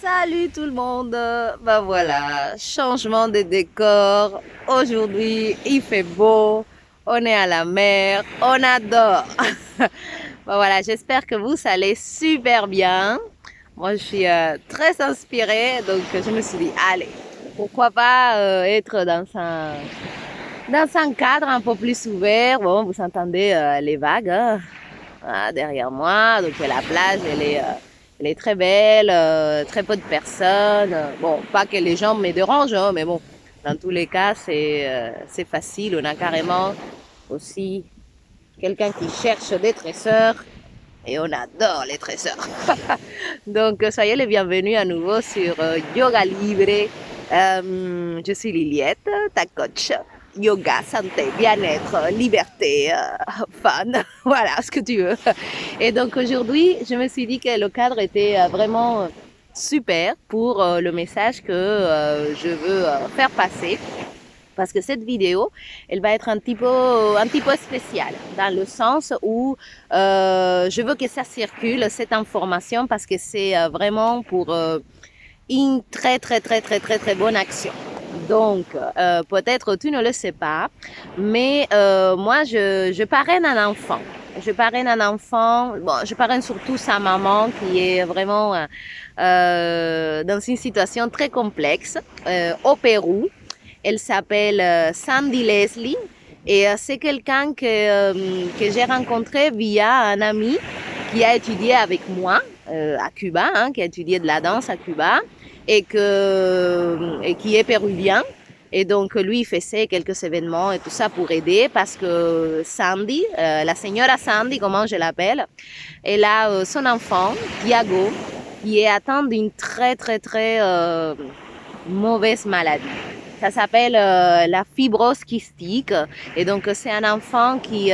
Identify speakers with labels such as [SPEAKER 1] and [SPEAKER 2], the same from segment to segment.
[SPEAKER 1] Salut tout le monde. Ben voilà, changement de décor. Aujourd'hui, il fait beau. On est à la mer. On adore. Ben voilà, j'espère que vous allez super bien. Moi, je suis très inspirée, donc je me suis dit, allez, pourquoi pas être dans un cadre un peu plus ouvert. Bon, vous entendez les vagues derrière moi. Donc la plage, elle est très belle, très peu de personnes. Bon, pas que les gens me dérangent, hein, mais bon, dans tous les cas, c'est facile. On a carrément aussi quelqu'un qui cherche des trésors. Et on adore les trésors. Donc, soyez les bienvenus à nouveau sur Yoga Libre. Je suis Liliette, ta coach. Yoga, santé, bien-être, liberté, fun, voilà ce que tu veux. Et donc aujourd'hui, je me suis dit que le cadre était vraiment super pour le message que je veux faire passer. Parce que cette vidéo, elle va être un petit peu spéciale, dans le sens où je veux que ça circule, cette information, parce que c'est vraiment pour une très bonne action. Donc, peut-être tu ne le sais pas, mais moi, je parraine un enfant. Je parraine un enfant, bon, je parraine surtout sa maman qui est vraiment dans une situation très complexe au Pérou. Elle s'appelle Sandy Leslie et c'est quelqu'un que j'ai rencontré via un ami qui a étudié avec moi à Cuba, hein, qui a étudié de la danse à Cuba et qui est péruvien. Et donc, lui, il faisait quelques événements et tout ça pour aider parce que Sandy, la señora Sandy, comment je l'appelle, elle a son enfant, Thiago, qui est atteint d'une très mauvaise maladie. Ça s'appelle la fibrose kystique. Et donc, c'est un enfant qui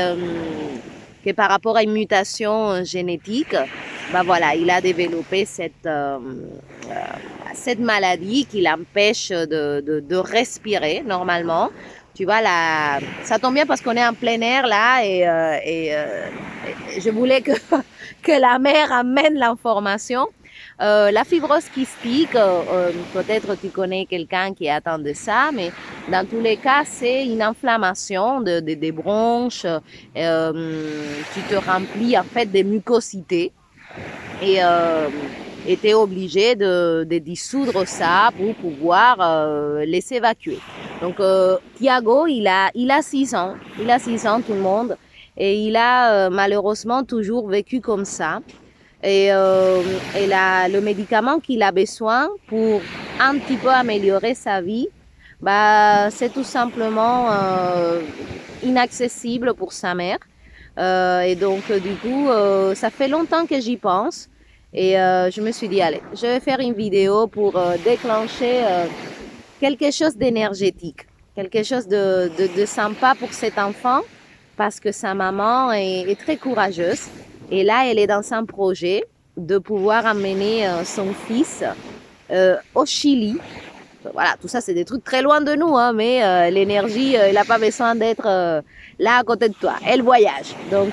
[SPEAKER 1] par rapport à une mutation génétique, bah voilà, il a développé cette maladie qui l'empêche de respirer normalement. Tu vois, là, ça tombe bien parce qu'on est en plein air là et je voulais que la mère amène l'information. La fibrose kystique, peut-être tu connais quelqu'un qui est atteint de ça, mais dans tous les cas, c'est une inflammation des bronches. Tu te remplis en fait de mucosité et tu es obligé de dissoudre ça pour pouvoir les évacuer. Donc, Thiago, il a 6 ans. Il a 6 ans, tout le monde. Et il a malheureusement toujours vécu comme ça. Et le médicament qu'il a besoin pour un petit peu améliorer sa vie, bah, c'est tout simplement inaccessible pour sa mère. Et donc, du coup, ça fait longtemps que j'y pense. Et je me suis dit, allez, je vais faire une vidéo pour déclencher quelque chose d'énergétique, quelque chose de sympa pour cet enfant, parce que sa maman est très courageuse. Et là, elle est dans un projet de pouvoir amener son fils au Chili. Voilà, tout ça, c'est des trucs très loin de nous, hein, mais l'énergie, elle n'a pas besoin d'être là à côté de toi. Elle voyage. Donc,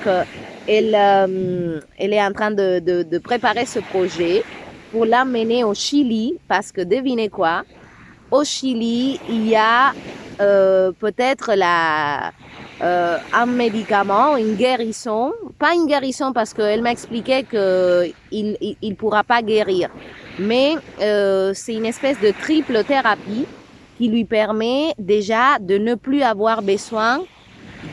[SPEAKER 1] elle est en train de préparer ce projet pour l'amener au Chili, parce que devinez quoi? Au Chili, il y a peut-être un médicament, une guérison, pas une guérison parce qu'elle m'a expliqué qu'il pourra pas guérir, mais c'est une espèce de triple thérapie qui lui permet déjà de ne plus avoir besoin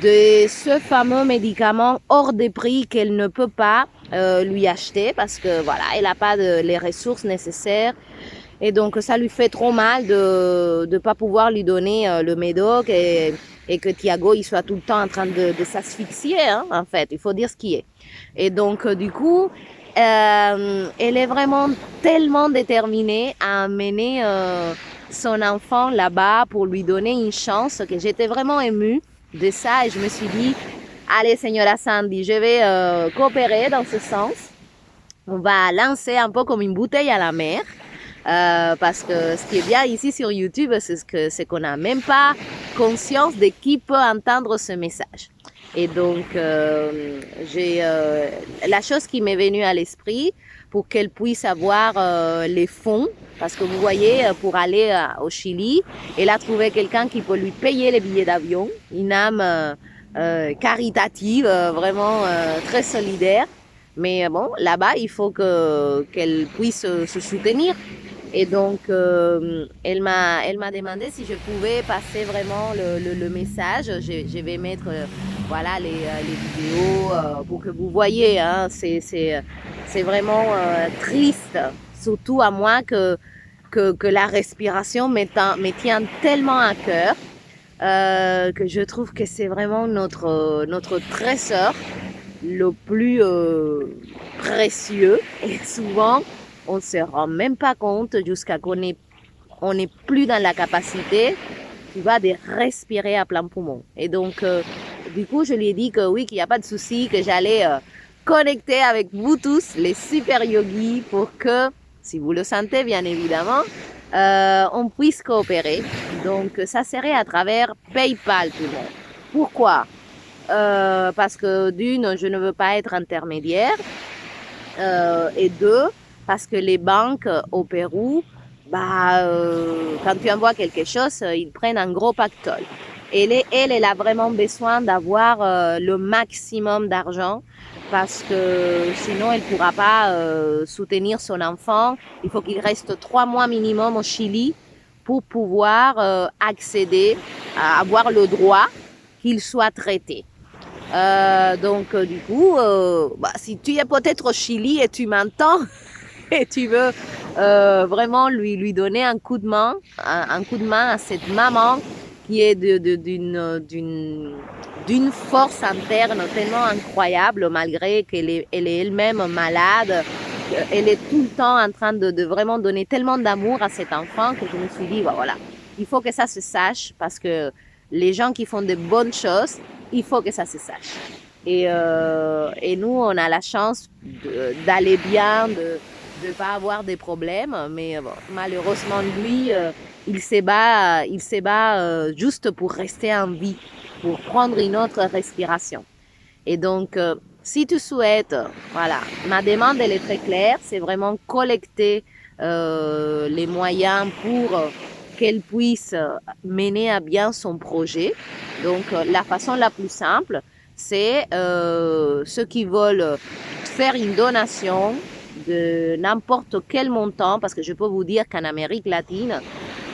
[SPEAKER 1] de ce fameux médicament hors de prix qu'elle ne peut pas lui acheter parce que voilà, elle n'a pas les ressources nécessaires. Et donc, ça lui fait trop mal de ne pas pouvoir lui donner le médoc et que Thiago, il soit tout le temps en train de s'asphyxier, hein, en fait. Il faut dire ce qui est. Et donc, du coup, elle est vraiment tellement déterminée à amener son enfant là-bas pour lui donner une chance que j'étais vraiment émue de ça. Et je me suis dit, allez, señora Sandy, je vais coopérer dans ce sens. On va lancer un peu comme une bouteille à la mer. Parce que ce qui est bien ici sur YouTube, c'est qu'on n'a même pas conscience de qui peut entendre ce message. Et donc, j'ai la chose qui m'est venue à l'esprit pour qu'elle puisse avoir les fonds. Parce que vous voyez, pour aller au Chili, elle a trouvé quelqu'un qui peut lui payer les billets d'avion. Une âme caritative, vraiment très solidaire. Mais bon, là-bas, il faut qu'elle puisse se soutenir. Et donc, elle m'a demandé si je pouvais passer vraiment le message. Je vais mettre voilà, les vidéos pour que vous voyez. Hein, c'est vraiment triste, surtout à moi que la respiration me tient tellement à cœur que je trouve que c'est vraiment notre trésor le plus précieux. Et souvent, on ne se rend même pas compte jusqu'à qu'on n'est plus dans la capacité, tu vois, de respirer à plein poumon. Et donc, du coup, je lui ai dit que oui, qu'il n'y a pas de souci, que j'allais connecter avec vous tous, les super yogis, pour que, si vous le sentez bien évidemment, on puisse coopérer. Donc, ça serait à travers PayPal tout le monde. Pourquoi? Parce que d'une, je ne veux pas être intermédiaire, et deux, parce que les banques au Pérou, quand tu envoies quelque chose, ils prennent un gros pactole. Elle a vraiment besoin d'avoir le maximum d'argent parce que sinon elle ne pourra pas soutenir son enfant. Il faut qu'il reste 3 mois minimum au Chili pour pouvoir accéder à avoir le droit qu'il soit traité. Donc du coup, si tu es peut-être au Chili et tu m'entends et tu veux vraiment lui donner un coup de main à cette maman qui est d'une force interne tellement incroyable malgré qu'elle est elle-même malade. Elle est tout le temps en train de vraiment donner tellement d'amour à cet enfant que je me suis dit, voilà, il faut que ça se sache parce que les gens qui font de bonnes choses, il faut que ça se sache. Et nous, on a la chance d'aller bien, de ne pas avoir des problèmes. Mais bon, malheureusement, lui, il se bat juste pour rester en vie, pour prendre une autre respiration. Et donc, si tu souhaites, voilà, ma demande, elle est très claire. C'est vraiment collecter les moyens pour qu'elle puisse mener à bien son projet. Donc, la façon la plus simple, c'est ceux qui veulent faire une donation de n'importe quel montant, parce que je peux vous dire qu'en Amérique latine,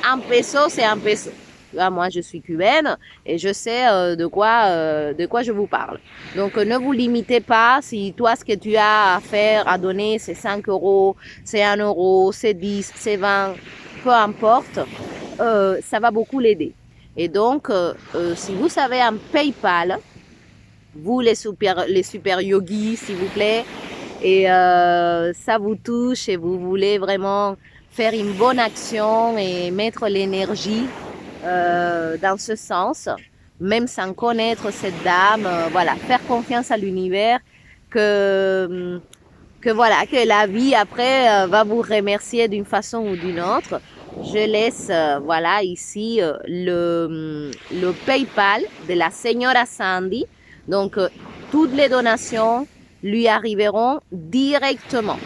[SPEAKER 1] un peso, c'est un peso. Moi, je suis cubaine et je sais de quoi je vous parle. Donc, ne vous limitez pas. Si toi, ce que tu as à faire, à donner, c'est 5 euros, c'est 1 euro, c'est 10, c'est 20, peu importe, ça va beaucoup l'aider. Et donc, si vous savez un PayPal, vous les super yogis, s'il vous plaît, et ça vous touche et vous voulez vraiment faire une bonne action et mettre l'énergie dans ce sens, même sans connaître cette dame, voilà, faire confiance à l'univers que voilà, que la vie après va vous remercier d'une façon ou d'une autre. Je laisse voilà ici le PayPal de la señora Sandy. Donc toutes les donations lui arriveront directement.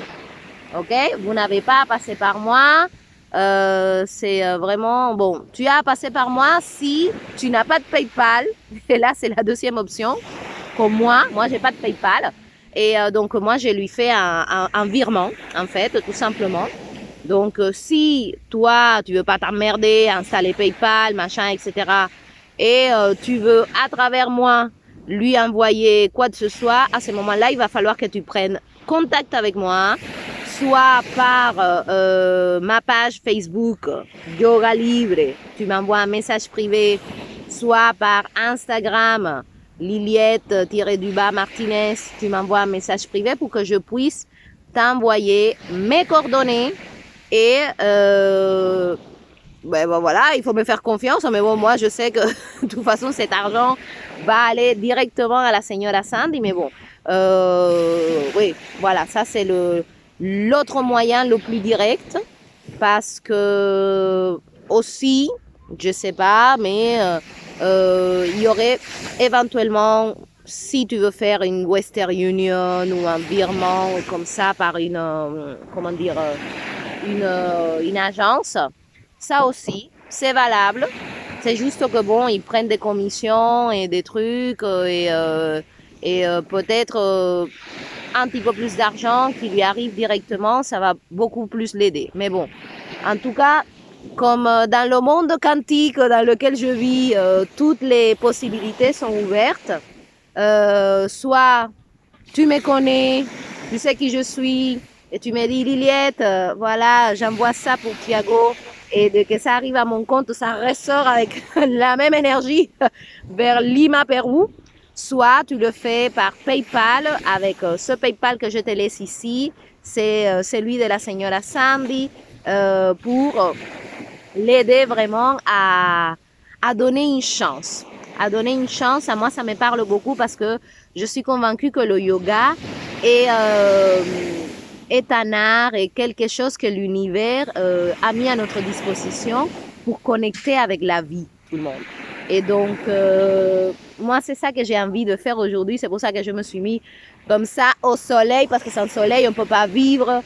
[SPEAKER 1] Ok, vous n'avez pas à passer par moi. C'est vraiment bon. Tu as à passer par moi si tu n'as pas de PayPal. Et là, c'est la deuxième option. Comme moi j'ai pas de PayPal. Et donc moi, je lui fais un virement, en fait, tout simplement. Donc si toi, tu veux pas t'emmerder, installer PayPal, machin, etc. Et tu veux à travers moi lui envoyer quoi que ce soit, à ce moment-là, il va falloir que tu prennes contact avec moi, soit par ma page Facebook Yoga Libre, tu m'envoies un message privé, soit par Instagram Liliette-Martinez, tu m'envoies un message privé pour que je puisse t'envoyer mes coordonnées et voilà, il faut me faire confiance, mais bon, moi je sais que de toute façon cet argent va aller directement à la señora Sandy, mais bon, oui, voilà, ça c'est l'autre moyen le plus direct, parce que aussi, je sais pas, mais il y aurait éventuellement si tu veux faire une Western Union ou un virement comme ça par comment dire, une agence, ça aussi, c'est valable. C'est juste que bon, ils prennent des commissions et des trucs et peut-être un petit peu plus d'argent qui lui arrive directement, ça va beaucoup plus l'aider. Mais bon, en tout cas, comme dans le monde quantique dans lequel je vis, toutes les possibilités sont ouvertes. Soit tu me connais, tu sais qui je suis, et tu me dis Liliette, voilà, j'envoie ça pour Thiago, et dès que ça arrive à mon compte, ça ressort avec la même énergie vers Lima, Pérou. Soit tu le fais par PayPal, avec ce PayPal que je te laisse ici, c'est celui de la señora Sandy, pour l'aider vraiment à donner une chance. À donner une chance, à moi ça me parle beaucoup parce que je suis convaincue que le yoga est un art et quelque chose que l'univers a mis à notre disposition pour connecter avec la vie, tout le monde. Et donc, moi, c'est ça que j'ai envie de faire aujourd'hui. C'est pour ça que je me suis mis comme ça au soleil, parce que sans soleil, on peut pas vivre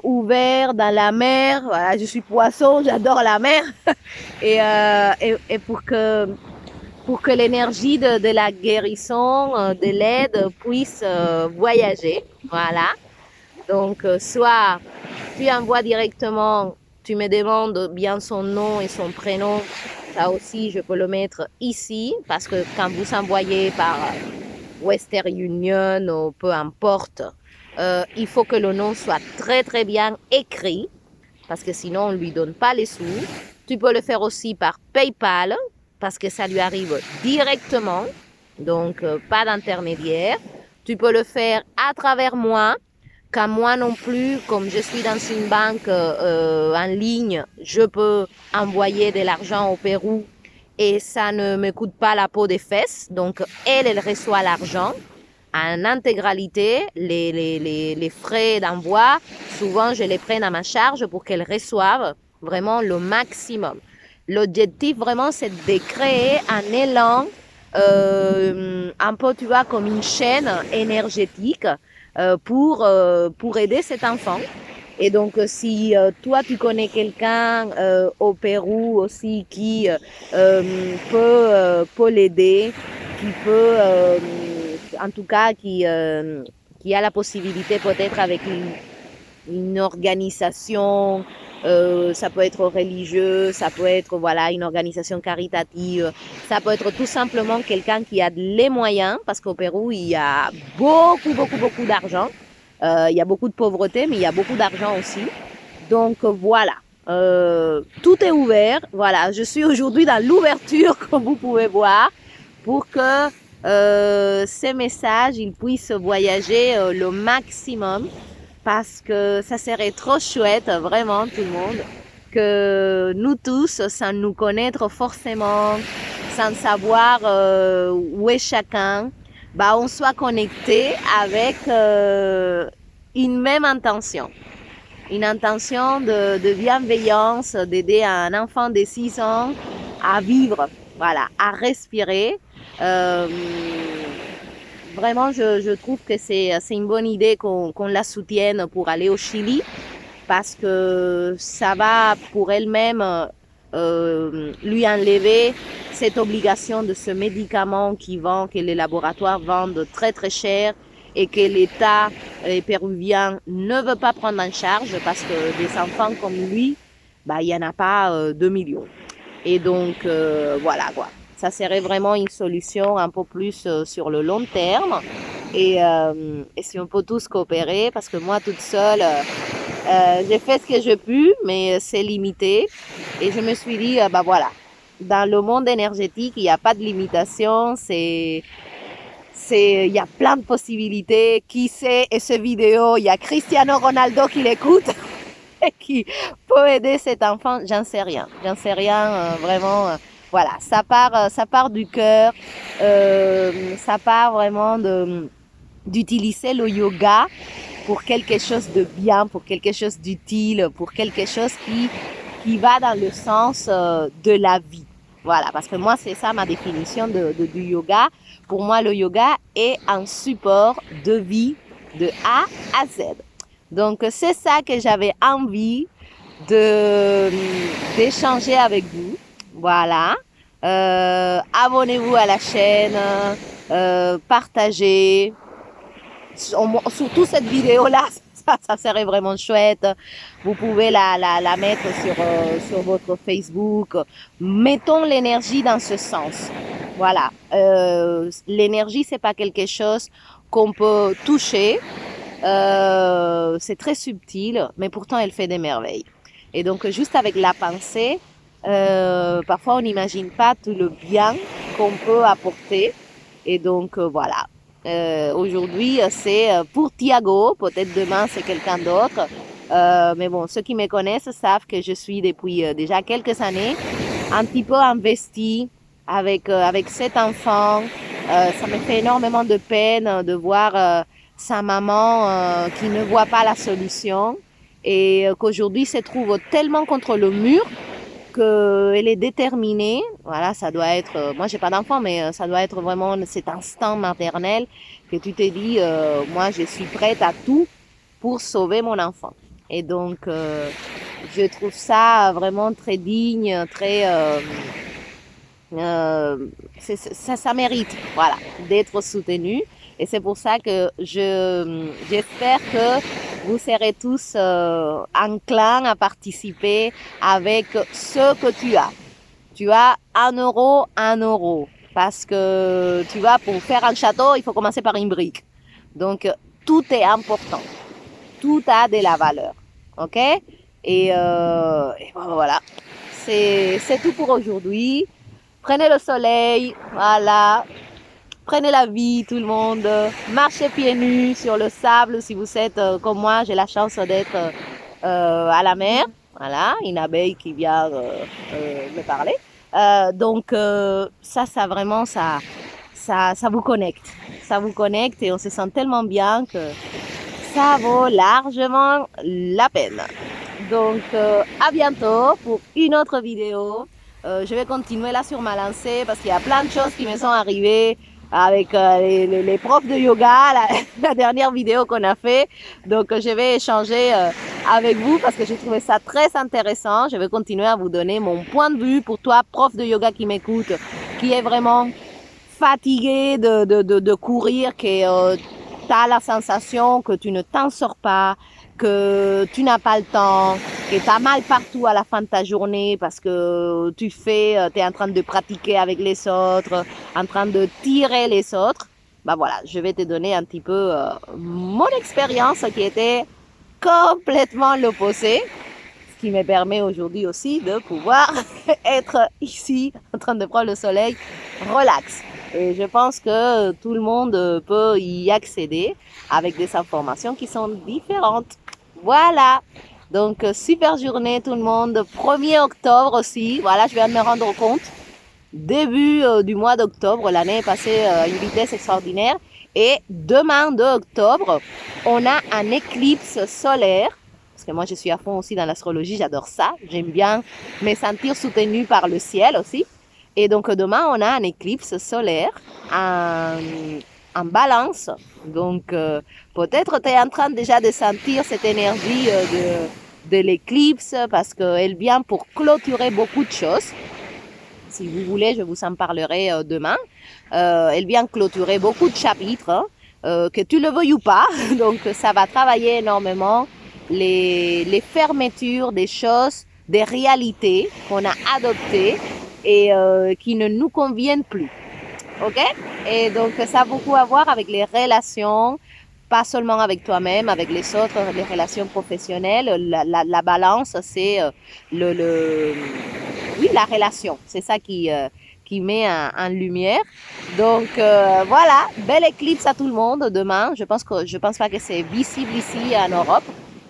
[SPEAKER 1] ouvert dans la mer. Voilà, je suis poisson, j'adore la mer. et pour que l'énergie de la guérison, de l'aide puisse voyager. Voilà. Donc, soit tu envoies directement, tu me demandes bien son nom et son prénom. Ça aussi, je peux le mettre ici parce que quand vous envoyez par Western Union ou peu importe, il faut que le nom soit très très bien écrit parce que sinon on ne lui donne pas les sous. Tu peux le faire aussi par PayPal parce que ça lui arrive directement, donc pas d'intermédiaire. Tu peux le faire à travers moi. Quand moi non plus, comme je suis dans une banque en ligne, je peux envoyer de l'argent au Pérou et ça ne me coûte pas la peau des fesses. Donc, elle reçoit l'argent en intégralité. Les frais d'envoi, souvent, je les prends à ma charge pour qu'elle reçoive vraiment le maximum. L'objectif, vraiment, c'est de créer un élan, un peu, tu vois, comme une chaîne énergétique pour aider cet enfant. Et donc, si toi, tu connais quelqu'un au Pérou aussi qui peut l'aider, qui peut, en tout cas, qui a la possibilité peut-être avec une organisation, ça peut être religieux, ça peut être voilà une organisation caritative, ça peut être tout simplement quelqu'un qui a les moyens, parce qu'au Pérou, il y a beaucoup d'argent. Il y a beaucoup de pauvreté, mais il y a beaucoup d'argent aussi. Donc voilà, tout est ouvert. Voilà, je suis aujourd'hui dans l'ouverture, comme vous pouvez voir, pour que ces messages ils puissent voyager le maximum. Parce que ça serait trop chouette, vraiment, tout le monde, que nous tous, sans nous connaître forcément, sans savoir où est chacun, bah, on soit connecté avec une même intention. Une intention de bienveillance, d'aider un enfant de 6 ans à vivre, voilà, à respirer. Vraiment, je trouve que c'est une bonne idée qu'on la soutienne pour aller au Chili parce que ça va pour elle-même lui enlever cette obligation de ce médicament que les laboratoires vendent très très cher et que l'État péruvien ne veut pas prendre en charge parce que des enfants comme lui, bah, il n'y en a pas 2 millions. Et donc, voilà quoi. Ça serait vraiment une solution un peu plus sur le long terme. Et si on peut tous coopérer, parce que moi toute seule, j'ai fait ce que j'ai pu, mais c'est limité. Et je me suis dit, bah voilà, dans le monde énergétique, il n'y a pas de limitation. Il y a plein de possibilités. Qui sait, et cette vidéo, il y a Cristiano Ronaldo qui l'écoute et qui peut aider cet enfant. J'en sais rien, vraiment. Voilà, ça part du cœur, ça part vraiment d'utiliser le yoga pour quelque chose de bien, pour quelque chose d'utile, pour quelque chose qui va dans le sens de la vie. Voilà, parce que moi, c'est ça ma définition du yoga. Pour moi, le yoga est un support de vie de A à Z. Donc, c'est ça que j'avais envie d'échanger avec vous. Voilà. Abonnez-vous à la chaîne, partagez. Surtout cette vidéo-là, ça serait vraiment chouette. Vous pouvez la mettre sur votre Facebook. Mettons l'énergie dans ce sens. Voilà. L'énergie, c'est pas quelque chose qu'on peut toucher. C'est très subtil, mais pourtant elle fait des merveilles. Et donc, juste avec la pensée, parfois on n'imagine pas tout le bien qu'on peut apporter. Et donc, voilà. Aujourd'hui, c'est pour Thiago. Peut-être demain, c'est quelqu'un d'autre. Mais bon, ceux qui me connaissent savent que je suis depuis déjà quelques années un petit peu investie avec cet enfant. Ça me fait énormément de peine de voir sa maman qui ne voit pas la solution et qu'aujourd'hui se trouve tellement contre le mur qu'elle est déterminée. Voilà, ça doit être, moi j'ai pas d'enfant, mais ça doit être vraiment cet instinct maternel que tu te dis, moi je suis prête à tout pour sauver mon enfant. Et donc, je trouve ça vraiment très digne, très... ça mérite, voilà, d'être soutenu. Et c'est pour ça que j'espère que vous serez tous enclins à participer avec ce que tu as. Tu as 1 euro, 1 euro. Parce que tu vois, pour faire un château, il faut commencer par une brique. Donc, tout est important. Tout a de la valeur. OK? Et voilà. C'est tout pour aujourd'hui. Prenez le soleil, voilà. Prenez la vie, tout le monde. Marchez pieds nus sur le sable si vous êtes comme moi. J'ai la chance d'être à la mer. Voilà, une abeille qui vient me parler. Donc, ça vraiment, ça vous connecte. Ça vous connecte et on se sent tellement bien que ça vaut largement la peine. Donc, à bientôt pour une autre vidéo. Je vais continuer là sur ma lancée parce qu'il y a plein de choses qui me sont arrivées avec les profs de yoga, la dernière vidéo qu'on a fait. Donc, je vais échanger avec vous parce que j'ai trouvé ça très intéressant. Je vais continuer à vous donner mon point de vue pour toi, prof de yoga qui m'écoute, qui est vraiment fatigué de courir, que tu as la sensation que tu ne t'en sors pas, que tu n'as pas le temps, que tu as mal partout à la fin de ta journée parce que tu es en train de pratiquer avec les autres, en train de tirer les autres. Bah voilà, je vais te donner un petit peu mon expérience qui était complètement l'opposé, ce qui me permet aujourd'hui aussi de pouvoir être ici en train de prendre le soleil relax. Et je pense que tout le monde peut y accéder avec des informations qui sont différentes. Voilà. Donc, super journée tout le monde. 1er octobre aussi. Voilà, je viens de me rendre compte. Début du mois d'octobre, l'année est passée à une vitesse extraordinaire. Et demain, 2 octobre, on a un éclipse solaire. Parce que moi, je suis à fond aussi dans l'astrologie, j'adore ça. J'aime bien me sentir soutenue par le ciel aussi. Et donc, demain, on a un éclipse solaire en balance. Donc, peut-être tu es en train déjà de sentir cette énergie de l'éclipse parce qu'elle vient pour clôturer beaucoup de choses. Si vous voulez, je vous en parlerai demain. Elle vient clôturer beaucoup de chapitres, hein, que tu le veuilles ou pas. Donc, ça va travailler énormément les fermetures des choses, des réalités qu'on a adoptées et qui ne nous conviennent plus. OK? Et donc, ça a beaucoup à voir avec les relations, pas seulement avec toi-même, avec les autres, les relations professionnelles. La balance, c'est oui, la relation. C'est ça qui met en lumière. Donc, voilà, belle éclipse à tout le monde demain. Je pense pas que c'est visible ici en Europe,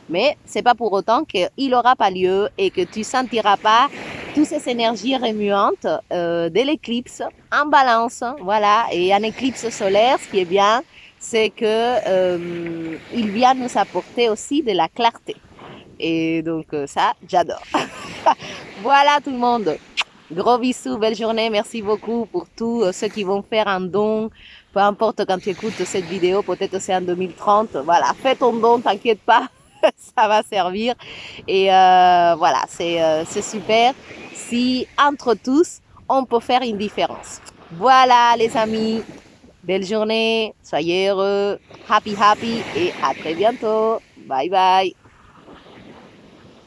[SPEAKER 1] mais c'est pas pour autant qu'il n'aura pas lieu et que tu sentiras pas toutes ces énergies remuantes de l'éclipse en balance. Voilà, et un éclipse solaire, ce qui est bien, c'est que il vient nous apporter aussi de la clarté. Et donc ça, j'adore. Voilà tout le monde. Gros bisous, belle journée. Merci beaucoup pour tous ceux qui vont faire un don. Peu importe quand tu écoutes cette vidéo, peut-être c'est en 2030. Voilà, fais ton don, t'inquiète pas, ça va servir. Et voilà, c'est super. Si entre tous, on peut faire une différence. Voilà, les amis. Belle journée, soyez heureux, happy happy et à très bientôt. Bye bye.